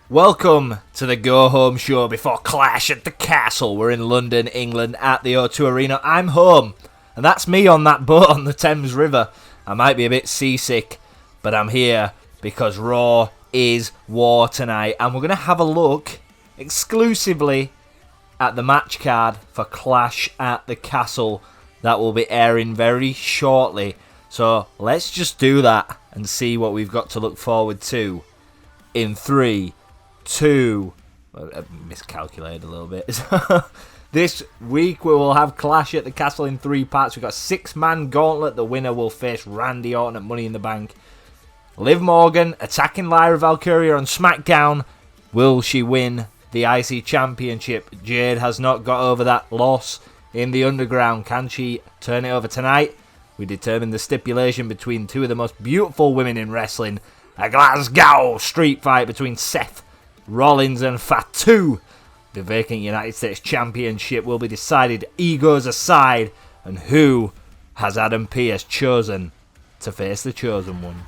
Welcome to the Go Home Show before Clash at the Castle. We're in London, England at the O2 Arena. I'm home, and that's me on that boat on the Thames River. I might be a bit seasick, but I'm here because Raw is war tonight, and we're going to have a look exclusively at the match card for Clash at the Castle that will be airing very shortly. So let's just do that and see what we've got to look forward to in 3, 2, I miscalculated a little bit. This week we will have Clash at the Castle in 3 parts. We've got a 6-man gauntlet. The winner will face Randy Orton at Money in the Bank. Liv Morgan attacking Lyra Valkyria on SmackDown. Will she win the IC Championship? Jade has not got over that loss in the Underground. Can she turn it over tonight? We determine the stipulation between two of the most beautiful women in wrestling. A Glasgow street fight between Seth Rollins and Fatu. The vacant United States Championship will be decided, egos aside, and who has Adam Pearce chosen to face the chosen one.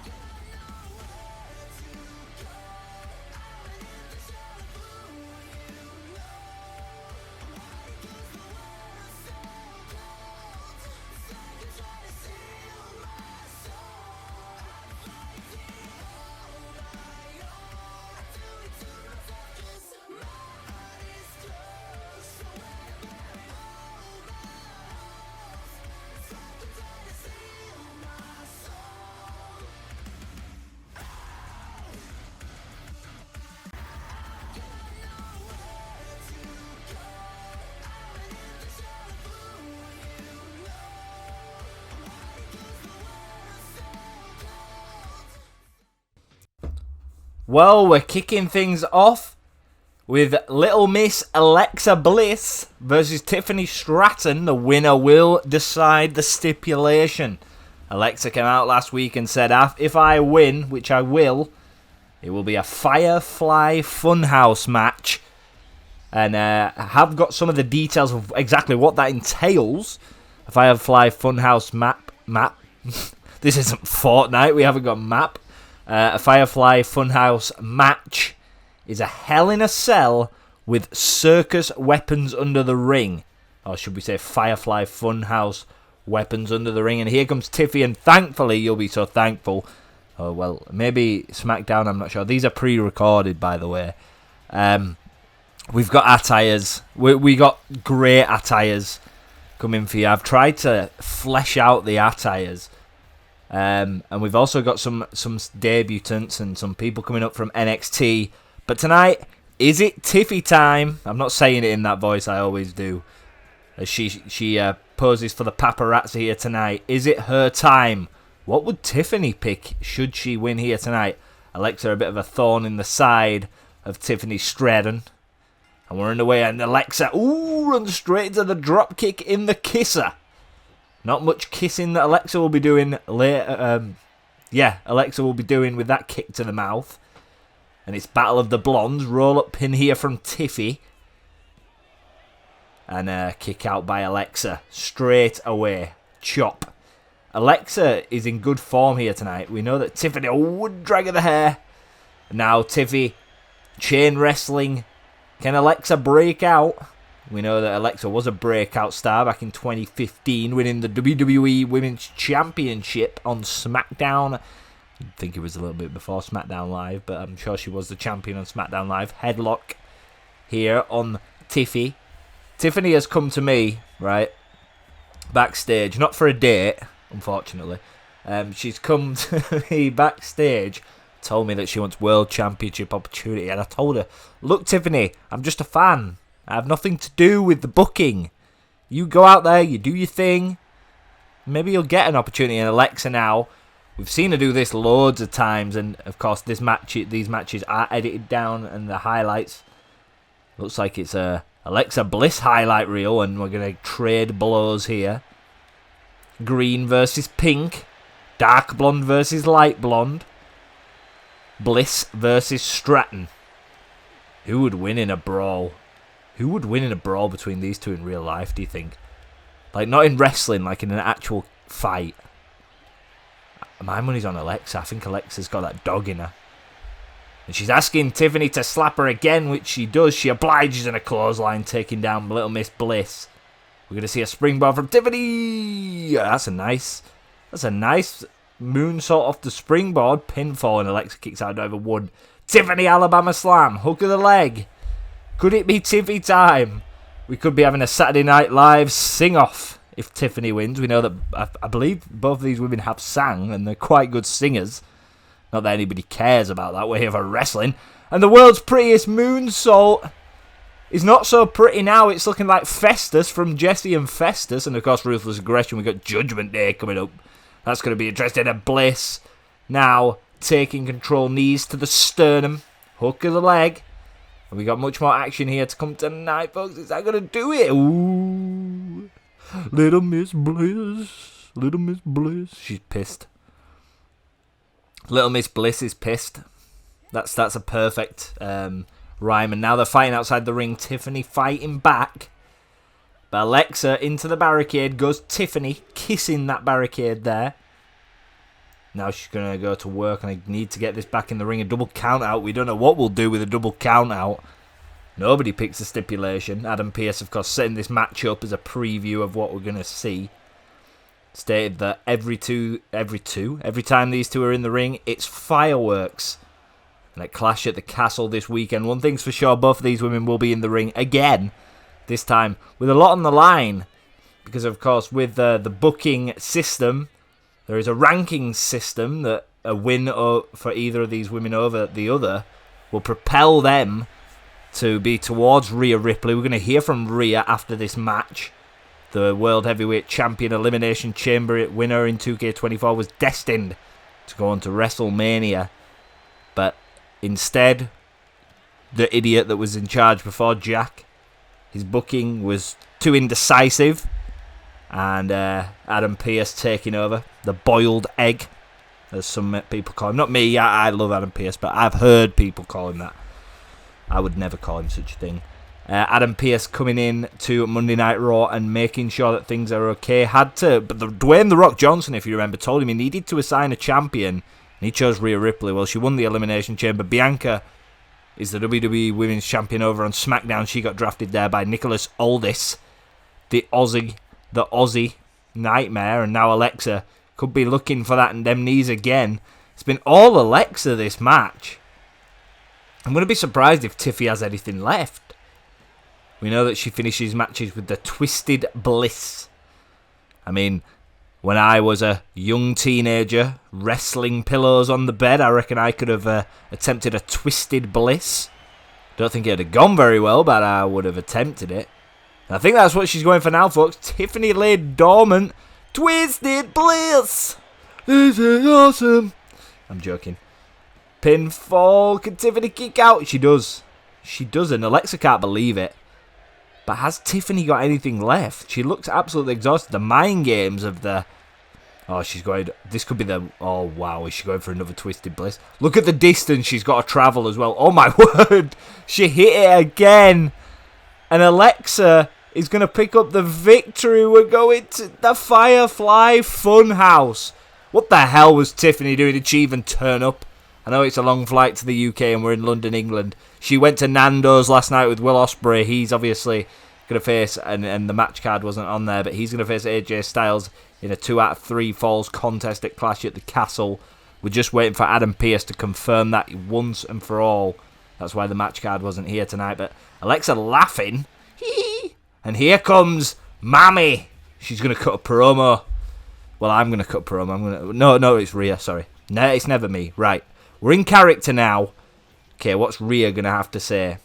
Well, we're kicking things off with Little Miss Alexa Bliss versus Tiffany Stratton. The winner will decide the stipulation. Alexa came out last week and said, if I win, which I will, it will be a Firefly Funhouse match. And I have got some of the details of exactly what that entails. A Firefly Funhouse map. This isn't Fortnite, we haven't got a map. A Firefly Funhouse match is a Hell in a Cell with circus weapons under the ring. Or should we say Firefly Funhouse weapons under the ring. And here comes Tiffy, and thankfully, you'll be so thankful. Oh, well, maybe SmackDown, I'm not sure. These are pre-recorded, by the way. We've got attires. We got great attires coming for you. I've tried to flesh out the attires. And we've also got some debutants and some people coming up from NXT. But tonight, is it Tiffy time? I'm not saying it in that voice, I always do. As she poses for the paparazzi here tonight. Is it her time? What would Tiffany pick should she win here tonight? Alexa a bit of a thorn in the side of Tiffany Stratton. And we're underway, and Alexa, runs straight into the drop kick in the kisser. Not much kissing that Alexa will be doing later. Alexa will be doing with that kick to the mouth. And it's Battle of the Blondes. Roll-up pin here from Tiffy. And a kick out by Alexa. Straight away. Chop. Alexa is in good form here tonight. We know that Tiffany would drag her the hair. Now Tiffy, chain wrestling. Can Alexa break out? We know that Alexa was a breakout star back in 2015, winning the WWE Women's Championship on SmackDown. I think it was a little bit before SmackDown Live, but I'm sure she was the champion on SmackDown Live. Headlock here on Tiffy. Tiffany has come to me, right, backstage, not for a date, unfortunately. She's come to me backstage, told me that she wants World Championship opportunity, and I told her, look, Tiffany, I'm just a fan. I have nothing to do with the booking. You go out there, you do your thing. Maybe you'll get an opportunity. And Alexa now, we've seen her do this loads of times. And, of course, these matches are edited down. And the highlights, looks like it's a Alexa Bliss highlight reel. And we're going to trade blows here. Green versus pink. Dark blonde versus light blonde. Bliss versus Stratton. Who would win in a brawl? Who would win in a brawl between these two in real life, do you think? Like, not in wrestling, like in an actual fight. My money's on Alexa. I think Alexa's got that dog in her. And she's asking Tiffany to slap her again, which she does. She obliges in a clothesline, taking down Little Miss Bliss. We're going to see a springboard from Tiffany. Yeah, that's a nice moonsault off the springboard. Pinfall, and Alexa kicks out over 1. Tiffany Alabama Slam. Hook of the leg. Could it be Tiffy time? We could be having a Saturday Night Live sing-off if Tiffany wins. We know that I believe both of these women have sang, and they're quite good singers. Not that anybody cares about that way of a wrestling. And the world's prettiest moonsault is not so pretty now. It's looking like Festus from Jesse and Festus. And of course, Ruthless Aggression. We've got Judgment Day coming up. That's going to be interesting. And Bliss now taking control. Knees to the sternum. Hook of the leg. And we got much more action here to come tonight, folks. Is that going to do it? Ooh. Little Miss Bliss. Little Miss Bliss. She's pissed. Little Miss Bliss is pissed. That's a perfect rhyme. And now they're fighting outside the ring. Tiffany fighting back. But Alexa into the barricade. Goes Tiffany, kissing that barricade there. Now she's going to go to work. And I need to get this back in the ring. A double count out. We don't know what we'll do with a double count out. Nobody picks a stipulation. Adam Pearce, of course, setting this match up as a preview of what we're going to see. Stated that every time these two are in the ring, it's fireworks. And at Clash at the Castle this weekend, one thing's for sure, both of these women will be in the ring again. This time with a lot on the line. Because, of course, with the booking system, there is a ranking system that a win for either of these women over the other will propel them to be towards Rhea Ripley. We're going to hear from Rhea after this match. The World Heavyweight Champion Elimination Chamber winner in 2K25 was destined to go on to WrestleMania. But instead, the idiot that was in charge before, Jack, his booking was too indecisive. And Adam Pearce taking over. The boiled egg, as some people call him. Not me, I love Adam Pearce, but I've heard people call him that. I would never call him such a thing. Adam Pearce coming in to Monday Night Raw and making sure that things are okay. But Dwayne "The Rock" Johnson, if you remember, told him he needed to assign a champion, and he chose Rhea Ripley. Well, she won the Elimination Chamber. Bianca is the WWE Women's Champion over on SmackDown. She got drafted there by Nicholas Aldis, the Aussie Nightmare, and now Alexa could be looking for that and them knees again. It's been all Alexa this match. I'm going to be surprised if Tiffy has anything left. We know that she finishes matches with the Twisted Bliss. I mean, when I was a young teenager, wrestling pillows on the bed, I reckon I could have attempted a Twisted Bliss. Don't think it would have gone very well, but I would have attempted it. And I think that's what she's going for now, folks. Tiffany laid dormant. Twisted Bliss! This is awesome! I'm joking. Pinfall. Can Tiffany kick out? She does. She does, and Alexa can't believe it. But has Tiffany got anything left? She looks absolutely exhausted. The mind games of the... Oh, she's going... This could be the... Oh, wow. Is she going for another Twisted Bliss? Look at the distance she's got to travel as well. Oh, my word. She hit it again. And Alexa is going to pick up the victory. We're going to the Firefly Funhouse. What the hell was Tiffany doing? Did she even turn up? I know it's a long flight to the UK and we're in London, England. She went to Nando's last night with Will Ospreay. He's obviously going to face, and the match card wasn't on there, but he's going to face AJ Styles in a 2 out of 3 falls contest at Clash at the Castle. We're just waiting for Adam Pearce to confirm that once and for all. That's why the match card wasn't here tonight. But Alexa laughing. And here comes Mami. She's going to cut a promo. Well, I'm going to cut a promo. No, it's Rhea, sorry. No, it's never me. Right. We're in character now. Okay, what's Rhea going to have to say?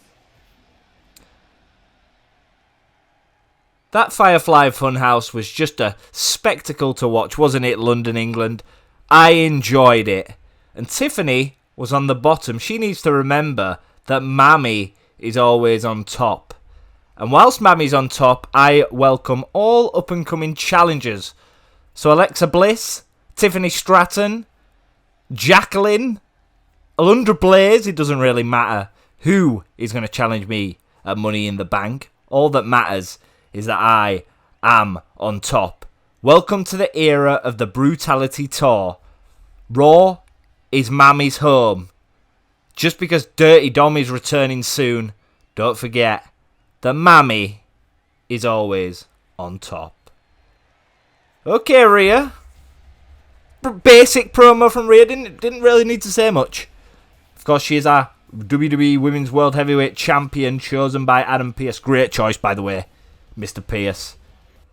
That Firefly Funhouse was just a spectacle to watch, wasn't it, London, England? I enjoyed it. And Tiffany was on the bottom. She needs to remember that Mami is always on top. And whilst Mami's on top, I welcome all up-and-coming challengers. So Alexa Bliss, Tiffany Stratton, Jacqueline, Alundra Blaze, it doesn't really matter who is going to challenge me at Money in the Bank. All that matters is that I am on top. Welcome to the era of the Brutality Tour. Raw is Mami's home. just because Dirty Dom is returning soon, don't forget that Mami is always on top. Okay, Rhea. Basic promo from Rhea. Didn't really need to say much. Of course, she is our WWE Women's World Heavyweight Champion, chosen by Adam Pearce. Great choice, by the way, Mr. Pearce.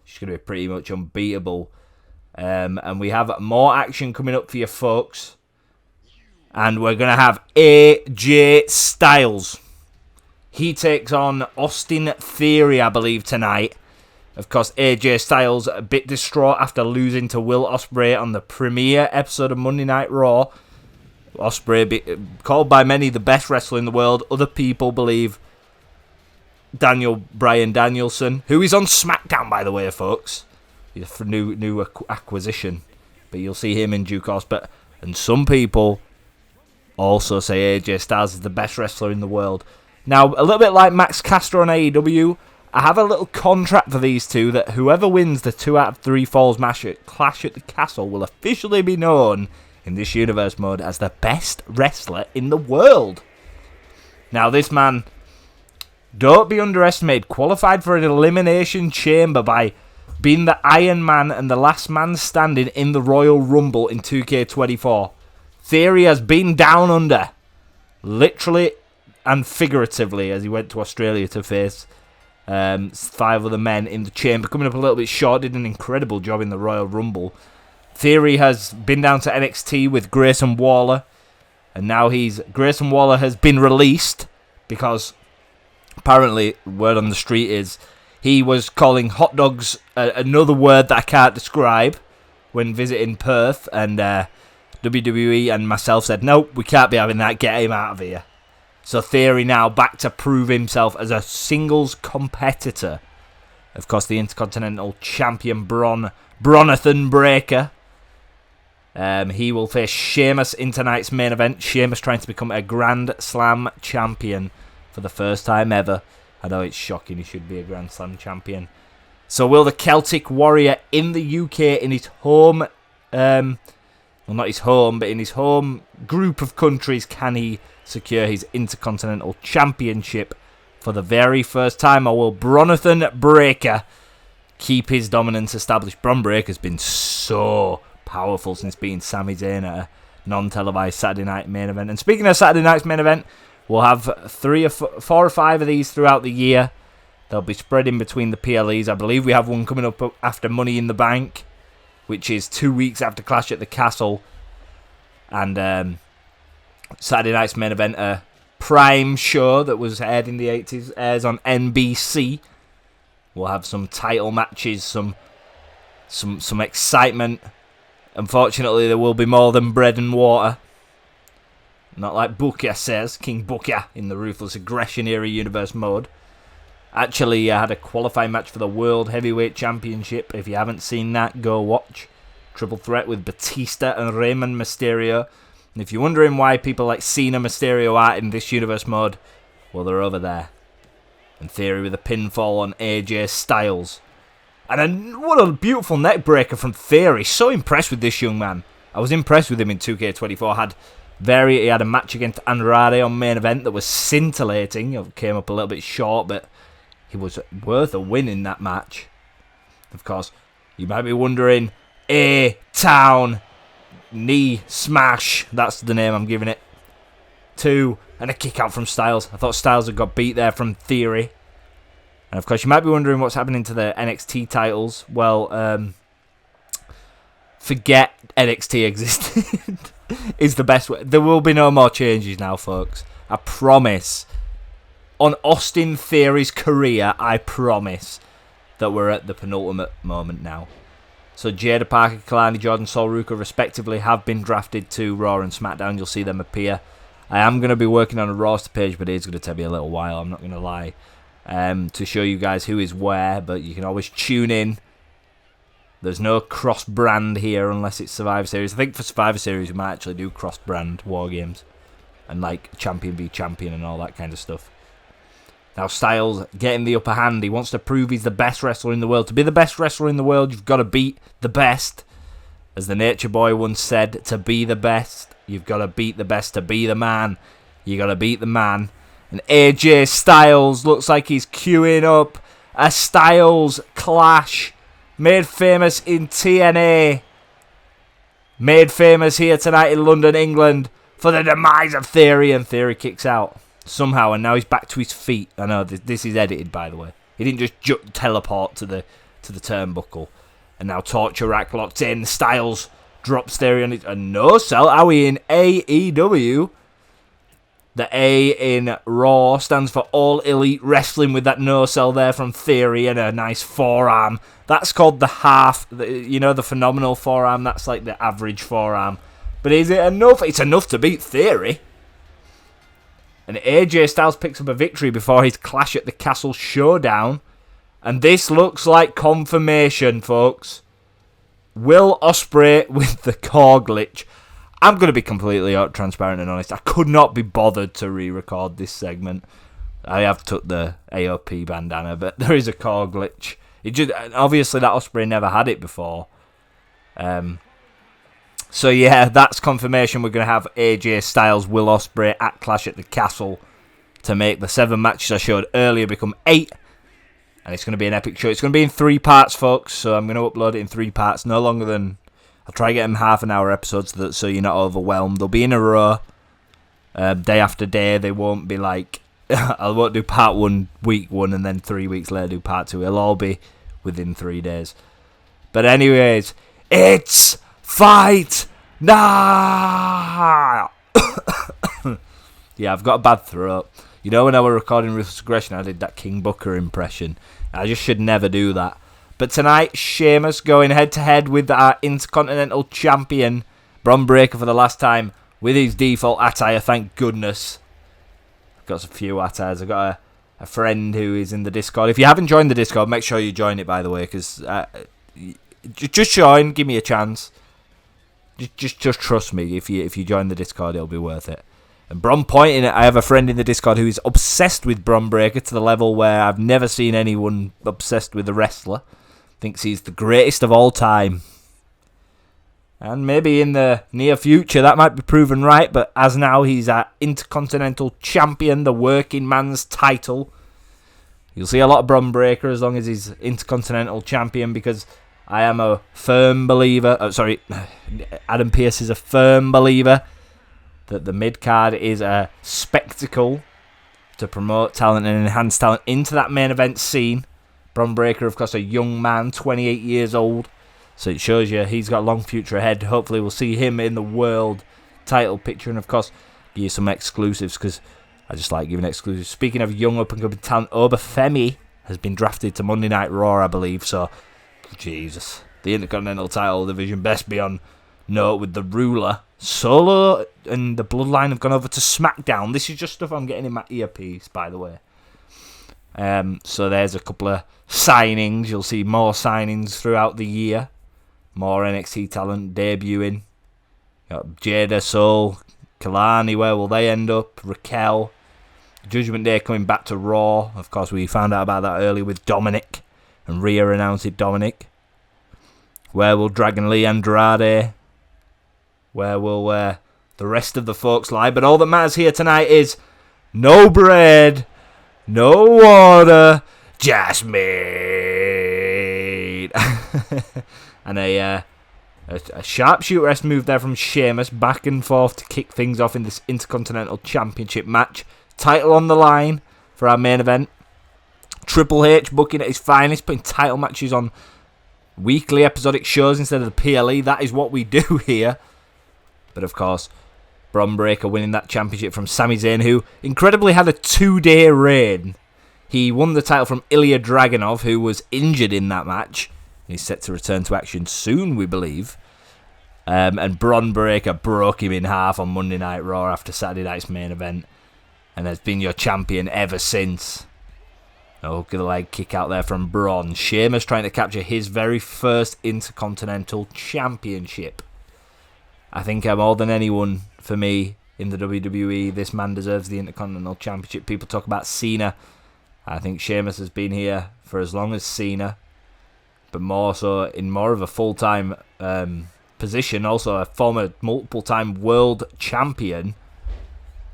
She's going to be pretty much unbeatable. And we have more action coming up for you folks. And we're going to have AJ Styles. He takes on Austin Theory, I believe, tonight. Of course, AJ Styles a bit distraught after losing to Will Ospreay on the premiere episode of Monday Night Raw. Ospreay, called by many the best wrestler in the world. Other people believe Daniel Bryan Danielson, who is on SmackDown, by the way, folks. He's a new acquisition, but you'll see him in due course. And some people also say AJ Styles is the best wrestler in the world. Now, a little bit like Max Castro on AEW, I have a little contract for these two that whoever wins the 2 out of 3 falls match at Clash at the Castle will officially be known in this universe mode as the best wrestler in the world. Now, this man, don't be underestimated, qualified for an elimination chamber by being the Iron Man and the last man standing in the Royal Rumble in 2K24. Theory has been down under, literally and figuratively, as he went to Australia to face 5 other men in the chamber. Coming up a little bit short, did an incredible job in the Royal Rumble. Theory has been down to NXT with Grayson Waller, and now Grayson Waller has been released because apparently, word on the street is he was calling hot dogs another word that I can't describe when visiting Perth, and WWE and myself said, nope, we can't be having that, get him out of here. So Theory now back to prove himself as a singles competitor. Of course, the Intercontinental Champion Bronathan Breakker. He will face Sheamus in tonight's main event. Sheamus trying to become a Grand Slam champion for the first time ever. I know it's shocking, he should be a Grand Slam champion. So will the Celtic Warrior in the UK, in his home, well, not his home, but in his home group of countries, can he secure his Intercontinental Championship for the very first time, or will Bronathan Breakker keep his dominance established? Bron Breakker's been so powerful since beating Sami Zayn at a non-televised Saturday night main event. And speaking of Saturday night's main event, we'll have 4 or 5 of these throughout the year. They'll be spread in between the PLEs. I believe we have one coming up after Money in the Bank, which is 2 weeks after Clash at the Castle. And Saturday night's main event, a Prime show that was aired in the 80s, airs on NBC. We'll have some title matches, some excitement. Unfortunately, there will be more than bread and water. Not like Booker says, King Booker in the Ruthless Aggression Era Universe mode. Actually, I had a qualifying match for the World Heavyweight Championship. If you haven't seen that, go watch. Triple threat with Batista and Reyman Mysterio. And if you're wondering why people like Cena Mysterio are in this universe mode, well, they're over there. And Theory with a pinfall on AJ Styles. And what a beautiful neck breaker from Theory. So impressed with this young man. I was impressed with him in 2K24. He had a match against Andrade on main event that was scintillating. It came up a little bit short, but he was worth a win in that match. Of course, you might be wondering, A-Town knee smash. That's the name I'm giving it. 2, and a kick out from Styles. I thought Styles had got beat there from Theory. And of course, you might be wondering what's happening to the NXT titles. Well, forget NXT existed. Is the best way. There will be no more changes now, folks. I promise. On Austin Theory's career, I promise that we're at the penultimate moment now. So Jada Parker, Kalani, Jordan, Sol Ruka, respectively, have been drafted to Raw and SmackDown. You'll see them appear. I am going to be working on a roster page, but it is going to take me a little while, I'm not going to lie, to show you guys who is where, but you can always tune in. There's no cross-brand here unless it's Survivor Series. I think for Survivor Series we might actually do cross-brand War Games. And like Champion v Champion and all that kind of stuff. Now Styles getting the upper hand. He wants to prove he's the best wrestler in the world. To be the best wrestler in the world, you've got to beat the best. As the Nature Boy once said, to be the best, you've got to beat the best to be the man. You got to beat the man. And AJ Styles looks like he's queuing up a Styles clash. Made famous in TNA. Made famous here tonight in London, England, for the demise of Theory. And Theory kicks out somehow, and now he's back to his feet. I know this is edited, by the way. He didn't just teleport to the turnbuckle. And now Torture Rack locked in. Styles drops Theory on it. A no-sell. Are we in AEW? The A in Raw stands for All Elite Wrestling with that no-sell there from Theory and a nice forearm. That's called the half, the phenomenal forearm. That's like the average forearm. But is it enough? It's enough to beat Theory. And AJ Styles picks up a victory before his Clash at the Castle showdown. And this looks like confirmation, folks. Will Ospreay with the core glitch. I'm going to be completely transparent and honest. I could not be bothered to re-record this segment. I have took the AOP bandana, but there is a core glitch. Obviously, that Ospreay never had it before. So yeah, that's confirmation. We're going to have AJ Styles, Will Ospreay at Clash at the Castle to make the 7 matches I showed earlier become 8. And it's going to be an epic show. It's going to be in 3 parts, folks. So I'm going to upload it in 3 parts, no longer than... I'll try to get them half-an-hour episodes so you're not overwhelmed. They'll be in a row, day after day. They won't be like... I won't do part 1, week 1, and then 3 weeks later do part 2. It'll all be within 3 days. But anyways, it's fight now! Yeah, I've got a bad throat. You know, when I was recording Ruthless Aggression, I did that King Booker impression. I just should never do that. But tonight, Sheamus going head-to-head with our Intercontinental Champion, Bron Breakker, for the last time, with his default attire, thank goodness. I've got a few attires. I've got a friend who is in the Discord. If you haven't joined the Discord, make sure you join it, by the way, because just join, give me a chance. Just trust me. If you join the Discord, it'll be worth it. And Bron pointing at, I have a friend in the Discord who is obsessed with Bron Breakker to the level where I've never seen anyone obsessed with a wrestler. Thinks he's the greatest of all time. And maybe in the near future that might be proven right, but as now he's our Intercontinental Champion, the working man's title. You'll see a lot of Bron Breakker as long as he's Intercontinental Champion, because I am a firm believer... Adam Pearce is a firm believer that the mid-card is a spectacle to promote talent and enhance talent into that main event scene. Bron Breakker, of course, a young man, 28 years old. So it shows you he's got a long future ahead. Hopefully we'll see him in the world title picture. And, of course, give you some exclusives, because I just like giving exclusives. Speaking of young up-and-coming talent, Obafemi has been drafted to Monday Night Raw, I believe. So, Jesus. The Intercontinental title division best be on note with the ruler. Solo and the Bloodline have gone over to SmackDown. This is just stuff I'm getting in my earpiece, by the way. So there's a couple of signings. You'll see more signings throughout the year. More NXT talent debuting. Got Jada, Soul, Kalani, where will they end up? Raquel. Judgment Day coming back to Raw. Of course, we found out about that earlier with Dominic. And Rhea announced it, Dominic. Where will Dragon Lee Andrade? Where will the rest of the folks lie? But all that matters here tonight is no bread, no water, just meat. And a sharpshooter-esque move there from Sheamus, back and forth to kick things off in this Intercontinental Championship match. Title on the line for our main event. Triple H booking at his finest, putting title matches on weekly episodic shows instead of the PLE. That is what we do here. But of course, Bron Breakker winning that championship from Sami Zayn, who incredibly had a 2-day reign. He won the title from Ilya Dragunov, who was injured in that match. He's set to return to action soon, we believe. And Bron Breakker broke him in half on Monday Night Raw after Saturday night's main event, and has been your champion ever since. Oh, good leg kick out there from Bron. Sheamus trying to capture his very first Intercontinental Championship. I think more than anyone, for me, in the WWE, this man deserves the Intercontinental Championship. People talk about Cena. I think Sheamus has been here for as long as Cena, but more so in more of a full-time position. Also a former multiple-time world champion.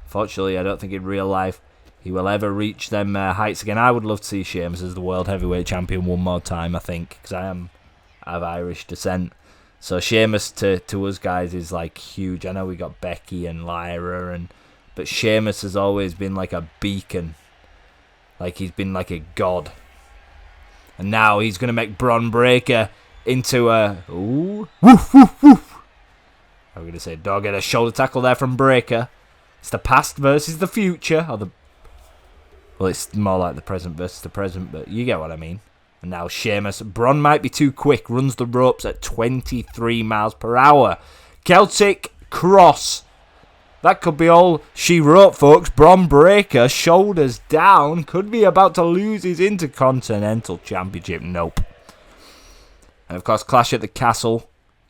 Fortunately, I don't think in real life he will ever reach them heights again. I would love to see Sheamus as the World Heavyweight Champion one more time, I think, because I am of Irish descent. So Sheamus to us guys is like huge. I know we got Becky and Lyra, but Sheamus has always been like a beacon. Like he's been like a god. And now he's going to make Bron Breakker into a... Ooh. Woof, woof, woof. I'm going to say dog at a shoulder tackle there from Breakker. It's the past versus the future. Well, it's more like the present versus the present, but you get what I mean. And now Sheamus. Bron might be too quick. Runs the ropes at 23 miles per hour. Celtic Cross. That could be all she wrote, folks. Bron Breakker, shoulders down, could be about to lose his Intercontinental Championship. Nope. And, of course, Clash at the Castle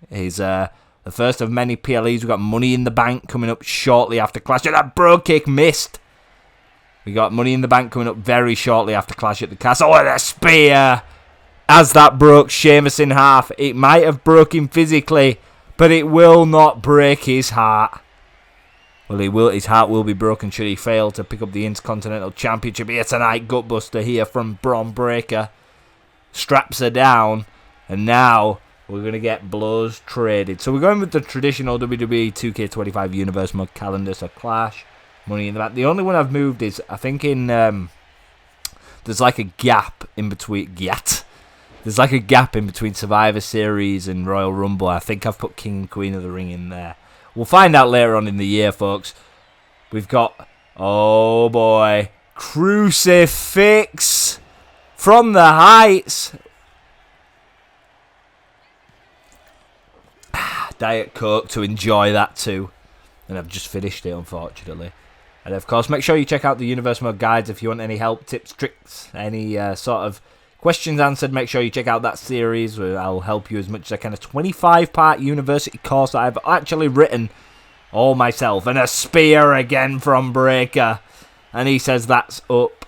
is the first of many PLEs. We've got Money in the Bank coming up shortly after Clash. And that bro kick missed. We got Money in the Bank coming up very shortly after Clash at the Castle. And a spear! As that broke Sheamus in half. It might have broken him physically, but it will not break his heart. Well, he will. His heart will be broken should he fail to pick up the Intercontinental Championship here tonight. Gutbuster here from Bron Breakker. Straps her down. And now we're going to get blows traded. So we're going with the traditional WWE 2K25 Universe Mode calendar. So Clash, Money in the Bank. The only one I've moved is, I think in... there's like a gap in between... There's like a gap in between Survivor Series and Royal Rumble. I think I've put King and Queen of the Ring in there. We'll find out later on in the year, folks. We've got, oh boy, Crucifix from the heights. Diet Coke to enjoy that too. And I've just finished it, unfortunately. And of course, make sure you check out the Universe Mode guides if you want any help, tips, tricks, any sort of questions answered. Make sure you check out that series where I'll help you as much as I can. A 25-part university course that I've actually written all myself. And a spear again from Breakker. And he says that's up.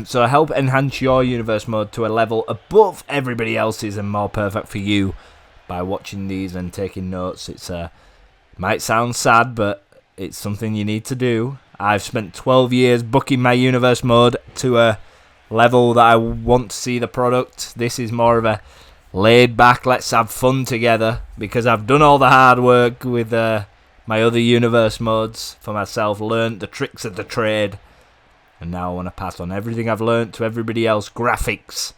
So help enhance your Universe Mode to a level above everybody else's and more perfect for you by watching these and taking notes. It's might sound sad, but it's something you need to do. I've spent 12 years booking my Universe Mode to a level that I want to see the product. This is more of a laid back, let's have fun together, because I've done all the hard work with my other Universe Modes for myself, learned the tricks of the trade, and now I want to pass on everything I've learned to everybody else. Graphics,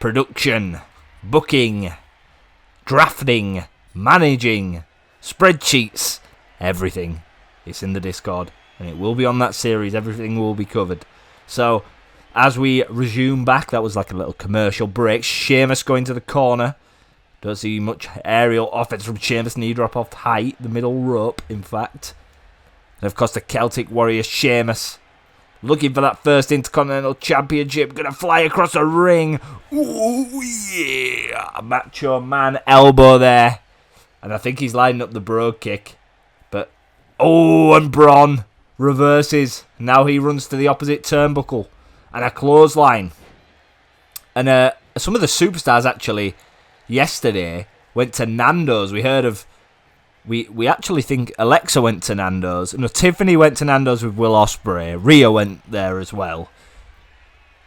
production, booking, drafting, managing, spreadsheets, everything. It's in the Discord, and it will be on that series. Everything will be covered. So as we resume back, that was like a little commercial break. Sheamus going to the corner. Don't see much aerial offense from Sheamus. Knee drop off height, the middle rope, in fact. And of course, the Celtic Warrior Sheamus looking for that first Intercontinental Championship. Gonna fly across the ring. Ooh, yeah. Macho Man elbow there. And I think he's lining up the bro kick. But, oh, and Bron reverses. Now he runs to the opposite turnbuckle. And a clothesline. And some of the superstars actually yesterday went to Nando's. We heard of... We actually think Alexa went to Nando's. No, Tiffany went to Nando's with Will Ospreay. Rhea went there as well.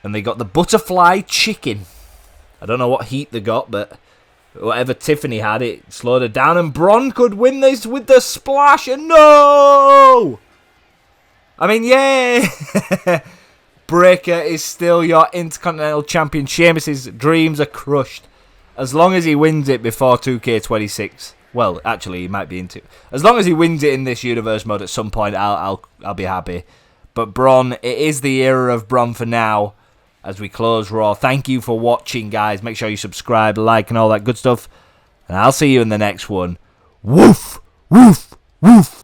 And they got the butterfly chicken. I don't know what heat they got, but whatever Tiffany had, it slowed her down. And Bron could win this with the splash. And no! I mean, yeah! Breakker is still your Intercontinental Champion. Sheamus' dreams are crushed. As long as he wins it before 2K26. Well, actually, he might be into... As long as he wins it in this Universe Mode at some point, I'll be happy. But Bron, it is the era of Bron for now. As we close Raw. Thank you for watching, guys. Make sure you subscribe, like, and all that good stuff. And I'll see you in the next one. Woof! Woof! Woof!